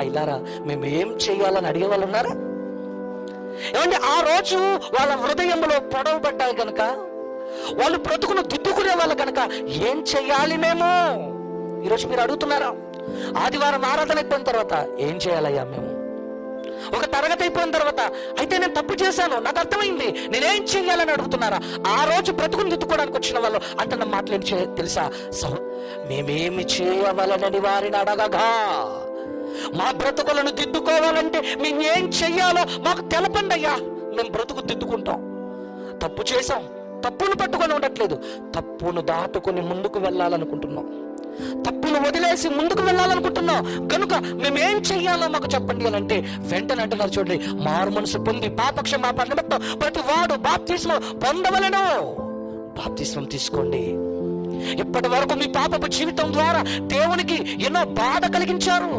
అయిలారా మేమేం చెయ్యాలని అడిగే వాళ్ళు ఉన్నారా? ఏమంటే ఆ రోజు వాళ్ళ హృదయంలో పొడవబడ్డాయి కనుక, వాళ్ళు బ్రతుకును దిద్దుకునే వాళ్ళు కనుక ఏం చెయ్యాలి మేము? ఈరోజు మీరు అడుగుతున్నారా? ఆదివారం ఆరాధన అయిపోయిన తర్వాత ఏం చేయాలయ్యా మేము? ఒక తరగతి అయిపోయిన తర్వాత అయితే నేను తప్పు చేశాను, నాకు అర్థమైంది, నేనేం చెయ్యాలని అడుగుతున్నారా? ఆ రోజు బ్రతుకును దిద్దుకోవడానికి వచ్చిన వాళ్ళు అంటున్న మాటలు ఏం తెలుసా? మేమేమి చేయవలనని వారిని అడగగా, మా బ్రతుకులను దిద్దుకోవాలంటే మేము ఏం చెయ్యాలో మాకు తెలపండి అయ్యా, మేము బ్రతుకు దిద్దుకుంటాం. తప్పు చేసాం, తప్పును పట్టుకొని ఉండట్లేదు, తప్పును దాటుకొని ముందుకు వెళ్ళాలనుకుంటున్నాం, తప్పును వదిలేసి ముందుకు వెళ్ళాలనుకుంటున్నాం కనుక మేమేం చెయ్యాలో మాకు చెప్పండి అని అంటే వెంటనే అంటున్నారు చూడండి, మారు మనసు పొంది పాపక్షమాపణ నిమిత్తం ప్రతి వాడు బాప్తిస్మం పొందవలెను. బాప్తిస్మం తీసుకోండి. ఇప్పటి వరకు మీ పాపపు జీవితం ద్వారా దేవునికి ఎన్నో బాధ కలిగించారు.